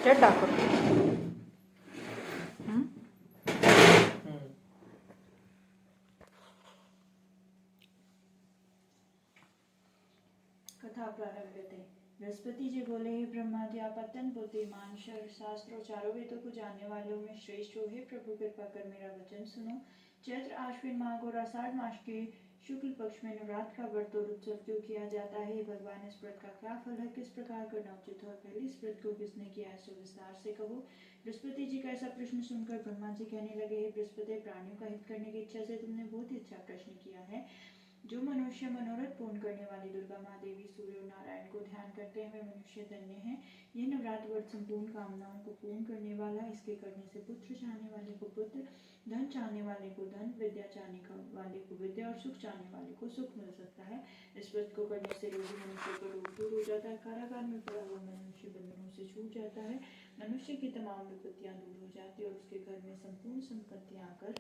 चड्डा करो। कथा प्रारंभ करते। बृहस्पति जी बोले, हे ब्रह्मा जी, आप अत्यंत बुद्धिमान, शास्त्र और चारों वेदों को जानने वालों में श्रेष्ठ हो। हे प्रभु, कृपा कर मेरा वचन सुनो। चैत्र, आश्विन माघ और आषाढ़ मास के शुक्ल पक्ष में नवरात्र का व्रत और उत्सव क्यों किया जाता है? भगवान, इस व्रत का क्या फल है? किस प्रकार करना उचित है? पहले इस व्रत को किसने किया है, सो विस्तार से कहो। बृहस्पति जी का ऐसा प्रश्न सुनकर ब्रह्मा जी कहने लगे, हे बृहस्पति, प्राणियों का हित करने की इच्छा से तुमने बहुत ही अच्छा प्रश्न किया है। जो मनुष्य मनोरथ पूर्ण करने वाली दुर्गा माँ, देवी, सूर्य और नारायण को ध्यान करते हैं, वे मनुष्य धन्य हैं। ये नवरात्र व्रत संपूर्ण कामनाओं को पूर्ण करने वाला है। इसके करने से पुत्र चाहने वाले को पुत्र, धन चाहने वाले को धन, विद्या चाहने वाले को विद्या और सुख चाहने वाले को सुख मिल सकता है। इस व्रत को करने से रोगी मनुष्य का रोग दूर हो जाता है। कारागार में पड़ा हुआ मनुष्य बंधनों से छूट जाता है। मनुष्य की तमाम विपत्तियां दूर हो जाती है और उसके घर में संपूर्ण संपत्तियां आकर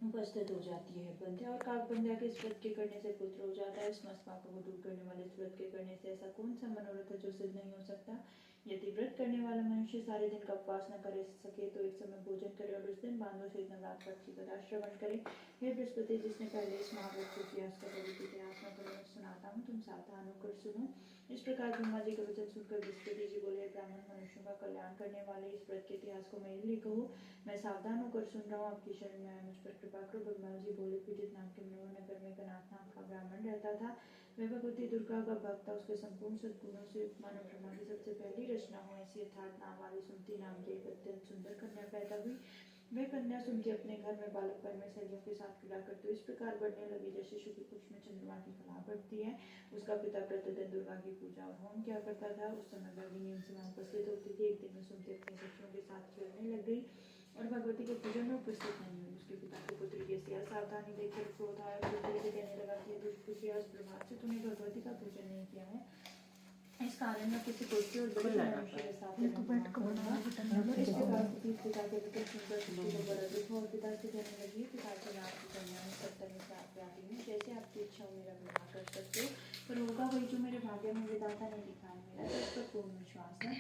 उपस्थित हो जाती है। बंध्या और काक बंध्या के इस व्रत के करने से पुत्र हो जाता है। समस्त पापों को दूर करने वाले इस व्रत के करने से ऐसा कौन सा मनोरथ है जो सिद्ध नहीं हो सकता? यदि व्रत करने वाला मनुष्य सारे दिन का उपवास न कर सके तो एक समय भोजन करे और उस दिन बांधों से नवरात्र व्रत की कथा श्रवण करे। हे बृहस्पति, जिसने पहले इस महाव्रत को किया, उसका पवित्र इतिहास मैं तुम्हें सुनाता हूँ, तुम सावधान होकर सुनो। इस प्रकार ब्रह्मा जी का वचन सुनकर बृहस्पति जी बोले, ब्राह्मण मनुष्यों का कल्याण करने वाले इस व्रत के इतिहास को मेरे लिए कहो। मैं सावधान होकर सुन रहा हूँ, आपकी शरण में आया, मुझ पर कृपा करो। ब्रह्मा जी बोले, पीड़ित नाम के मनोहर नगर में कनाथ नाम का ब्राह्मण रहता था। वह भगवती दुर्गा का भक्त था। उसके संपूर्ण सद्गुणों से युक्त मानव ब्रह्मा की सबसे पहली रचना हो ऐसी यथार्थ नाम वाली सुमति नाम की एक अत्यंत सुंदर कन्या पैदा हुई। वह कन्या सुन के अपने घर में बालकपन में सहेलियों के साथ क्रीड़ा करते हुए इस प्रकार बढ़ने लगी जैसे शुक्ल पक्ष में चंद्रमा की कला बढ़ती है। उसका पिता प्रतिदिन दुर्गा की पूजा और होम किया करता था। उस समय वह भी नियम से वहाँ उपस्थित होती थी। एक दिन में सुमति अपनी सखियों के साथ खेलने लग गई और भगवती के पूजन में उपस्थित नहीं हुई। उसके पिता को पुत्री की ऐसी असावधानी देखकर क्रोध आया। पुत्री से कहने लगा कि दुष्प्रभाव से तूने भगवती का पूजन नहीं किया है, इस कारण मैं किसी पुत्री और बड़े मनुष्य के साथ इस प्रकार पिता के विकट सुनकर पुत्री को बड़ा दुख हुआ और पिता से कहने लगी, पिताजी, आपकी कन्या में सत्तर में से आप प्यारी हूँ, जैसे आपकी इच्छा हो मेरा विवाह कर सकते हो, पर होगा वही जो मेरे भाग्य में विधाता ने लिखा है। मेरा इस पर पूर्ण विश्वास है।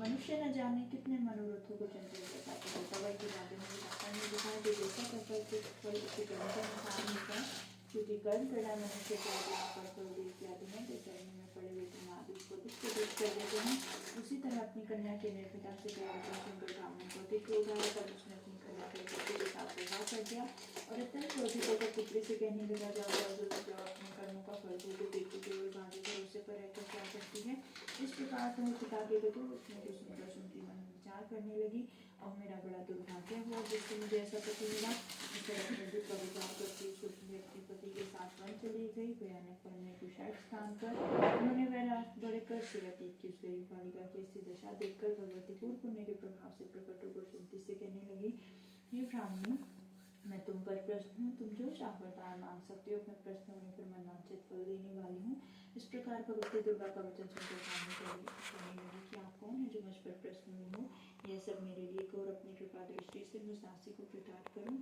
मनुष्य न जाने कितने मनोरथों को चंचल बताते होता वही के भाग्य में विधाता ने लिखा है। जो जैसा करता है फल उसके कर्म का अनुसार मिलता है, क्योंकि कर्म करना मनुष्य के आगे पर फल देती आदि है। जैसे में पड़े हुए तुम आदि उसको दुष्ट कर देते हैं, उसी तरह अपनी कन्या के निर्भयता से सुंदर ब्राह्मण को अधिक क्रोध आया। तब उसने अपनी कन्या के पुत्री के साथ विवाह कर दिया और अत्यंत क्रोधित होकर पुत्री से कहने लगा, जाओ अपने कर्मों का फल भोगो, देखो केवल भाग्य भरोसे पर रहकर क्या करती है। इस प्रकार तुम्हें पिता के बधु उसने जो सुंदर सुनती मन विचार करने लगी, और मेरा बड़ा दुर्भाग्य हुआ जिससे मुझे ऐसा पति मिला। अपने दुख का विचार करती अपने पति के साथ वन चली गई। भयानक वन में कुशाट स्थान पर उन्होंने वह रात बढ़कर से व्यतीत की। उस गरीब बालिका की ऐसी दशा देखकर भगवती पूर्ण पुण्य के प्रभाव से प्रकट होकर सुमति से कहने लगी, हे ब्राह्मणी, मैं तुम पर प्रश्न हूँ, तुम जो चाहो वरदान मांग सकते हो। अपने प्रश्न होने पर मनवांछित फल देने वाली हूँ। इस प्रकार भगवती दुर्गा का वचन सुनकर कहने लगी कि आप कौन है जो मुझ पर प्रश्न हुई हो? यह सब मेरे लिए करो और अपनी कृपा दृष्टि से मुझ दासी को प्रताप करो।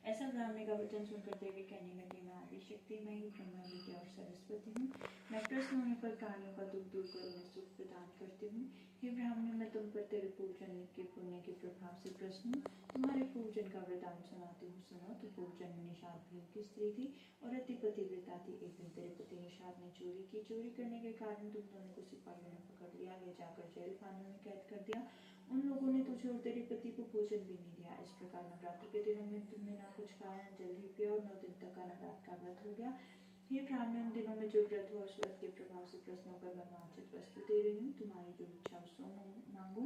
ऐसा ब्राह्मणी का वचन सुनकर देवी कहने लगी, मैं आदि शक्ति में ही ब्रह्मा विद्या और सरस्वती हूँ। मैं प्रश्न होने पर प्राणियों का दुख दूर कर उन्हें सुख प्रदान करती हूँ। हे ब्राह्मणी, मैं तुम पर तेरे पूजन के पुण्य के प्रभाव से प्रश्न हूँ। तुम्हारे पूजन का वृतांत सुनाती हूँ, सुनो। तो पूजन में निषाद भीम की स्त्री थी और अति पतिव्रता थी। एक दिन तेरे पति निषाद ने चोरी की। चोरी करने के कारण तुम दोनों को सिपाहियों ने पकड़ लिया, ले जाकर जेल खाने में कैद कर दिया। उन लोगों ने तुझे और तेरे पति को भोजन भी नहीं दिया। इस प्रकार नवरात्र के दिनों में तुमने ना कुछ खाया, जल ही पिया और 9 दिन तक का नवरात्र का व्रत हो गया। हे ब्राह्मण, उन दिनों में जो व्रत हुआ उस व्रत के प्रभाव से प्रश्नों पर मनवांछित वस्तु दे रही हूँ। तुम्हारी जो इच्छा सो मांगो।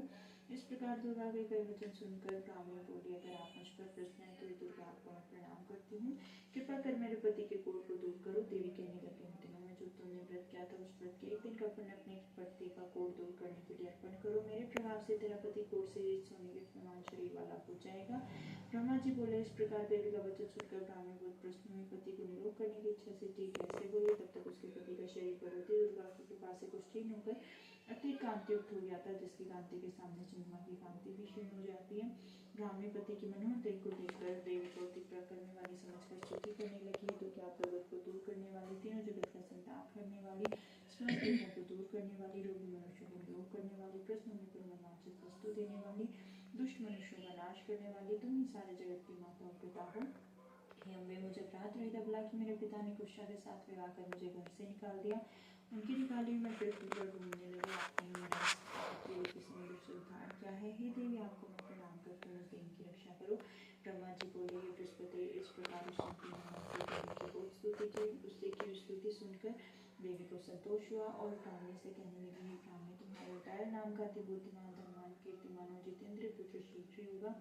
इस प्रकार दुर्गा के कई वचन सुनकर ब्राह्मण बोली, अगर आप मुझ पर प्रश्न है तो दुर्गा आपको मैं प्रणाम करती हूँ। कृपा कर मेरे पति के कोढ़ को दूर करो। देवी कहने लगी, उन दिनों में जो तुमने व्रत किया था उस व्रत के एक दिन का पुण्य अपने पति का कोढ़ दूर करने के लिए अर्पण करो। मेरे प्रभाव से तेरा पति कोढ़ से सोने के समान शरीर वाला हो जाएगा। ब्रह्मा जी बोले। इस प्रकार देवी का वचन सुनकर ब्राह्मण बहुत प्रश्न हुए। पति को निरोग करने की इच्छा से ठीक ऐसे बोले। तब तक उसके पति का शरीर भगवती दुर्गा की कृपा से कुछ क्षीण होकर अति कांतियुक्त हो गया था, जिसकी कांति के सामने चंद्रमा की कांति भी क्षीण हो जाती है। ब्राह्मणी पति की मनोहर देह को देखकर देवी को अतिप्रिय करने वाली समझकर स्तुति करने लगी। तो क्या प्रगत को दूर करने वाली, तीनों जगत का संताप करने वाली, समस्त दुखों को दूर करने वाली, रोगी मनुष्य को निरोग भोग करने वाली, प्रश्नों में मनवांछित वस्तु देने वाली, दुष्ट मनुष्यों का नाश करने वाली, तुम ही सारे जगत की माता और पिता हो। हे अम्बे, मुझे अपराध रहित बुला कि मेरे पिता ने कुशा के साथ विवाह कर मुझे घर से निकाल दिया। उनकी निकाली मैं फिर ढूंढने लगी, आपने मेरा अकेले किसी ने दुख से उद्धार किया है। हे देवी, आपको मैं प्रणाम करती हूँ, उस दिन की रक्षा करो। ब्रह्मा जी बोले, हे बृहस्पति, इस प्रकार उसने की बहुत स्तुति की। उससे की स्तुति सुनकर देवी को संतोष हुआ और ब्राह्मणी से कहने लगी, हे ब्राह्मणी, तुम्हारे उतार नाम का अति बुद्धिमान, धनवान, कीर्तिमान और जितेंद्र पुत्र शीघ्र होगा।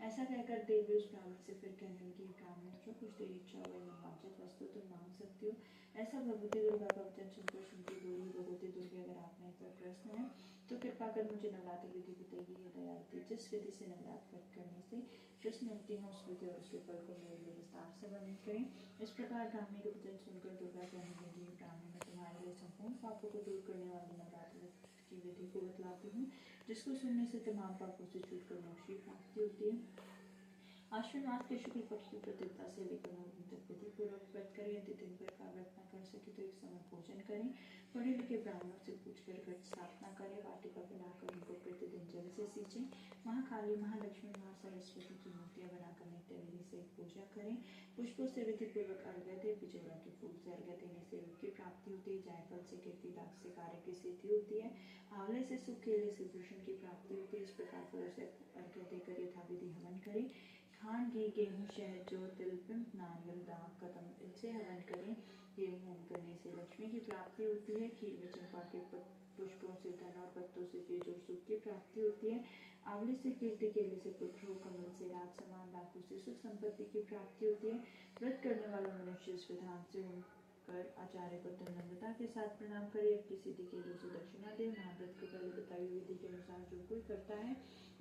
ऐसा कहकर देवी उस ब्राह्मण से फिर कहने लगी, ब्राह्मण, जो कुछ तेरी इच्छा हो वह वांछित वस्तु तुम मांग सकती हो। ऐसा भगवती दुर्गा का वचन सुनकर सुनती बोली, भगवती दुर्गा, अगर आपने इस पर प्रश्न है तो कृपा कर मुझे नवरात्र विधि बताइए। हे दयावती, जिस विधि से नवरात्र करने से प्रश्न होती है, उस विधि और उसके फल को मेरे लिए विस्तार से वर्णन करें। इस प्रकार ब्राह्मणी का वचन सुनकर दुर्गा कहने लगी, ब्राह्मण, मैं तुम्हारे लिए संपूर्ण पापों को दूर करने वाली नवरात्र की विधि को बतलाती हूँ, जिसको सुनने से तमाम पापों से छूटकर मोक्ष की प्राप्ति होती है। आश्विन मास के शुक्ल पक्ष की प्रतिपदा से लेकर नवमी तक विधि पूर्वक व्रत करें। यदि दिन भर का व्रत न कर सके तो एक समय भोजन करें। पढ़े लिखे ब्राह्मणों से पूछकर घट स्थापना करें। वाटिका बनाकर उनको प्रतिदिन जल से सींचें। महाकाली, महालक्ष्मी, महासरस्वती की मूर्तियां बनाकर नित्य विधि से पूजा करें। पुष्पों से विधि पूर्वक अर्घ्य दें। बिजोरा के फूल से अर्घ्य देने से योग की प्राप्ति होती है। जायफल से, कीर्ति, दाग से कार्य की सिद्धि होती है। आंवले से, सुख, केले से भूषण की प्राप्ति होती है। इस प्रकार फलों से अर्घ्य देकर यथाविधि हवन करें। खांड, घी, गेहूँ, शहद, जौ, तिल, पिंप, नारियल, दाग, कदम, इनसे हवन करें। ये हवन करने से लक्ष्मी की प्राप्ति होती है। खीर में चंपा के पुष्पों से धन और पत्तों से चीज और सुख की प्राप्ति होती है। आंवले से कीर्ति, केले से पुत्र, कमल से राज समान, डाकू से सुख संपत्ति की प्राप्ति होती है। व्रत करने वाला मनुष्य इस विधान से कर आचार्य को नम्रता के साथ प्रणाम करे। अपनी सिद्धि के लिए उसे दक्षिणा दे। महाव्रत को पहले बताई हुई विधि के अनुसार जो कोई करता है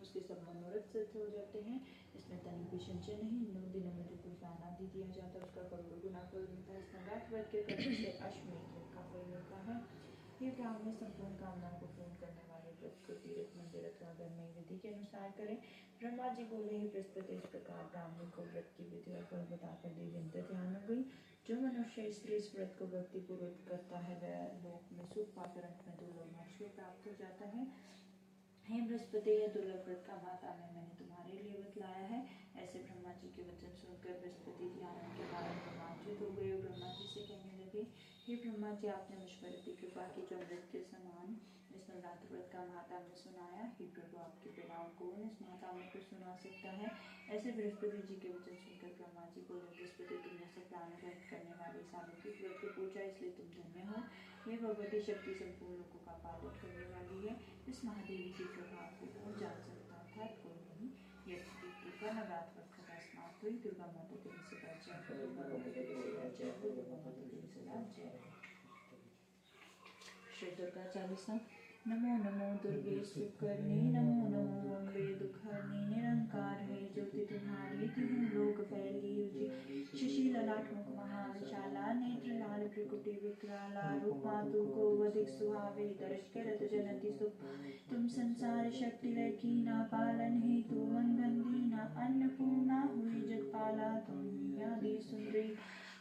उसके सब मनोरथ सिद्ध हो जाते हैं। इसमें तनिक भी संचय नहीं। 9 दिनों में जो कोई दान आदि दिया जाता है उसका करोड़ों गुना फल मिलता है। इस नवरात्र व्रत के करने से अश्वमेध यज्ञ का फल मिलता है। ये ब्राह्मण संपूर्ण कामनाओं को पूर्ण करने वाले व्रत को तीर्थ, मंदिर अथवा घर में विधि के अनुसार करें। ब्रह्मा जी बोले, हे बृहस्पति, इस प्रकार ब्राह्मण को व्रत की विधि और फल बताकर देवी अंतर ध्यान हो गई। जो मनुष्य इस व्रत को भक्ति पूर्वक करता है वह लोक में सुख पाकर अंत में दुर्लभ मोक्ष को प्राप्त हो जाता है। हे बृहस्पति, यह दुर्लभ व्रत का माता में मैंने तुम्हारे लिए बतलाया है। ऐसे ब्रह्मा जी के वचन सुनकर बृहस्पति जी आनंद के कारण रोमांचित हो गए। ब्रह्मा जी से कहने लगे, हे ब्रह्मा जी, आपने मुझ पर इतनी कृपा की जो अमृत के समान इस नवरात्र व्रत का महात्म्य सुनाया। हे प्रभु, आपके बिना और कौन इस महात्म्य को सुना सकता है। ऐसे बृहस्पति जी के वचन सुनकर ब्रह्मा जी बोले, बृहस्पति, तुमने सब प्राणों को हित करने वाले सालौकिक व्रत को पूछा, इसलिए तुम धन्य हो। ये भगवती शक्ति संपूर्ण लोगों का पालन करने वाली है। इस महादेवी के प्रभाव को कौन जान सकता था? कोई नहीं। यह दुर्गा नवरात्र व्रत कथा समाप्त हुई। दुर्गा माता तेरी सदा जय हो। दुर्गा माता तेरी सदा जय हो। दुर्गा माता तेरी सदा जय हो। श्री दुर्गा चालीसा। नमो नमो दुर्गे सुकर्णी, नमो नमो अम्बे दुखहरणी। निरंकार है ज्योति तुम्हारी, तिहु लोक फैली उजिर। शशि ललाट मुख महाविशाला, नेत्र लाल भ्रिकुटी विकराला। रूप मातु को अधिक सुहावे, दर्श करत जनति सुख। तुम संसार शक्ति लकीना, पालन हेतु वंदन दीना। अन्नपूर्णा हुई जगपाला, तुम ही आदि सुंदरी।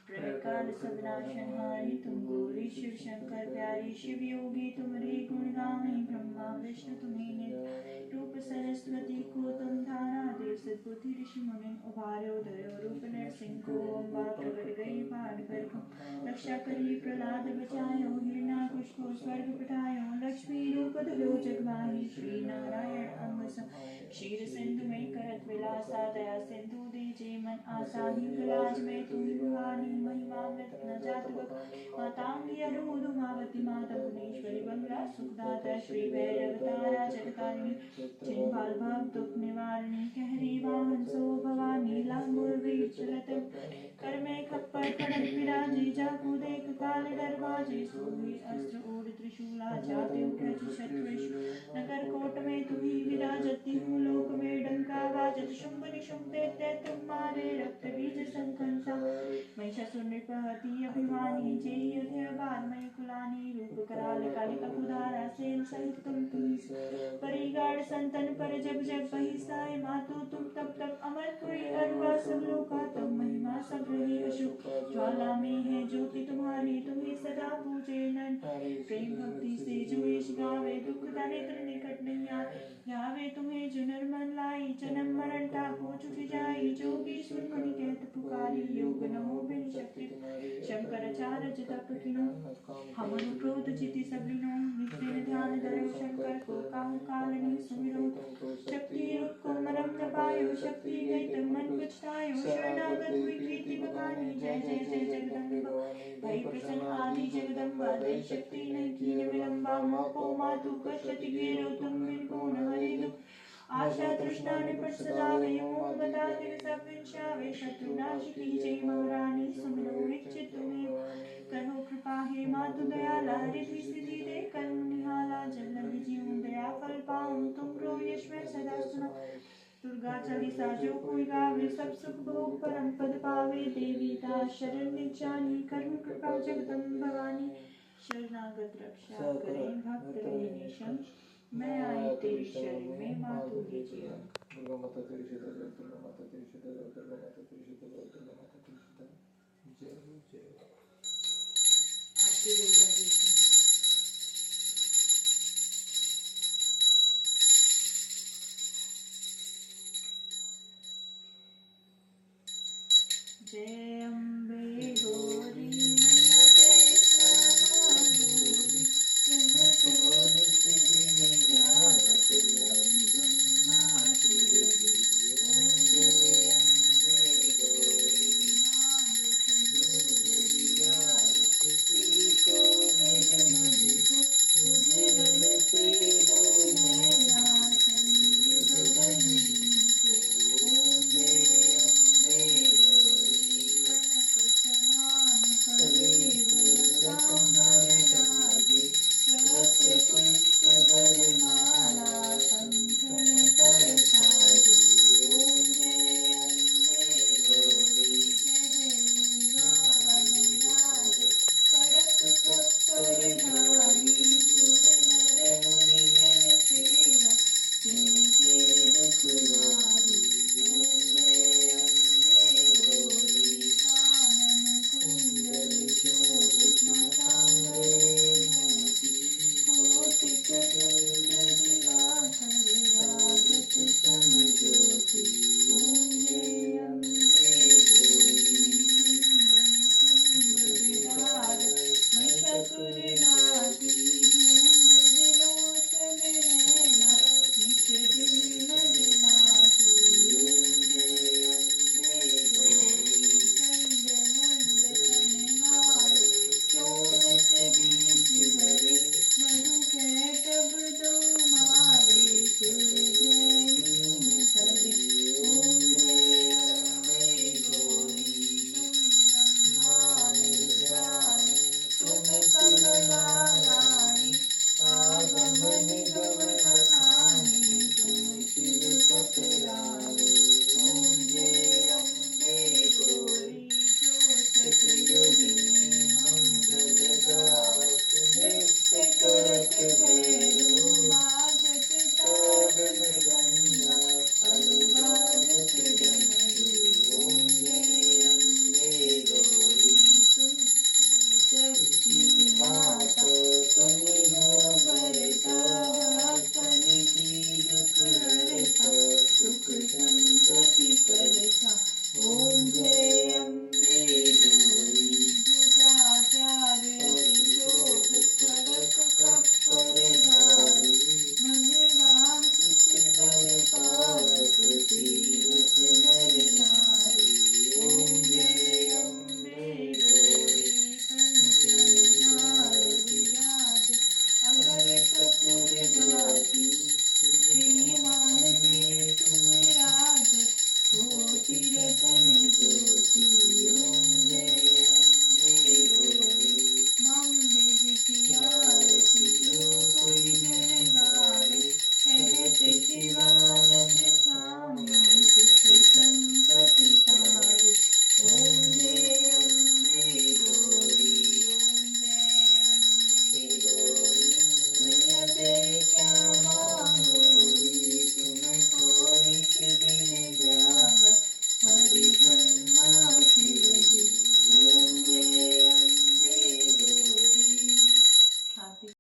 प्रलय काल सब नाशनहारी, तुम गौरी शिव शंकर प्यारी। शिव योगी तुम्हारे गुण गावें, ब्रह्मा विष्णु तुम्हें नित। रूप सरस्वती को तुम धारा, देव सद्बुद्धि ऋषि मुनि उबार्यो। धर्यो रूप नरसिंह को, अम्बा प्रगट गई बाढ़ पर को। रक्षा करी प्रहलाद बचायो, हिरण्याकुश को स्वर्ग पठायो। लक्ष्मी रूप धरो जगमाही, श्री नारायण अंग सम। क्षीर सिंधु में करत विलासा, दया सिंधु दीजे मन आसा। हिंगलाज में तुम भवानी, महिमामृत न जात बक। मातांगी अरूध उमावती, माता मुनीश्वरी बंगला सुखदाता। श्री भैरव तारा जगतारिणी, छिन्नबाल भव दुख निवारणी। कहरी वाहन सो भवानी, लांगुर वीर चलत। कर में खप्पर खड़ग विराजे, जाकू देख काल दरवाजे। सोई अस्त्र ओढ़ त्रिशूला, जाते उठज शत्रु। नगर कोट में तुम्ही विराजती हूँ, लोक में डंका बाज राजत शुंभ निशुंभ दैत्य तुम्हारे रक्त बीज संकंसा महिषासुर नृपति अभिमानी जय अधेयबाद मय कुलानी रूप कराल कालिका कुदारा सेन सहित तुम परिगाड़ संतन पर जब जब बहिसाए मातु तुम तब तब अमर कोई अरवा सब लोका तुम महिमा सब रही अशुभ ज्वाला में है ज्योति तुम्हारी तुम्हें सदा पूजे नन प्रेम भक्ति से जो यश गावे दुख दारिद्र निकट नहीं आए ध्यावे तुम्हें जो नर मन लाई जन्म मरण ताको छुट जाई जोगी सुर मुनि कहत पुकारी योग नमो बिन शक्ति शंकराचार्य तप किनो हम क्रोध चिति सबिनो नित्य ध्यान धरो शंकर को काहू काल नहीं सुमिरो शक्ति रूप को मरम न पायो शक्ति गई तब मन पछतायो शरणागत हुई कीर्ति बखानी जय जय जय जगदम्बा भई प्रसन्न आदि जगदम्बा दय शक्ति नहीं कीन विलंबा मोको मातु कष्टति घेरो तुम बिन को न हरि दुख आशा तृष्णा निपट सदावे ओम बता दिल सब विचावे शत्रु नाश की जय महारानी सुमिरो इच्छित तुम्हें करो कृपा हे मातु दयाला रिधि सिद्धि दे कर निहाला जब लगी जीवन दया फल पाऊं तुम रो यश में सदा सुना दुर्गा चालीसा जो कोई गावे सब सुख भोग परम पद पावे देवी दास शरण जानी करुण कृपा जगदम्ब भवानी शरणागत रक्षा करें भक्त रहे निशम मैं आई तेरी शरण में मातु लीजिए दुर्गा माता तेरी शरण दुर्गा माता तेरी शरण दुर्गा माता तेरी शरण दुर्गा माता तेरी शरण जय जय आरती दुर्गा जी की जय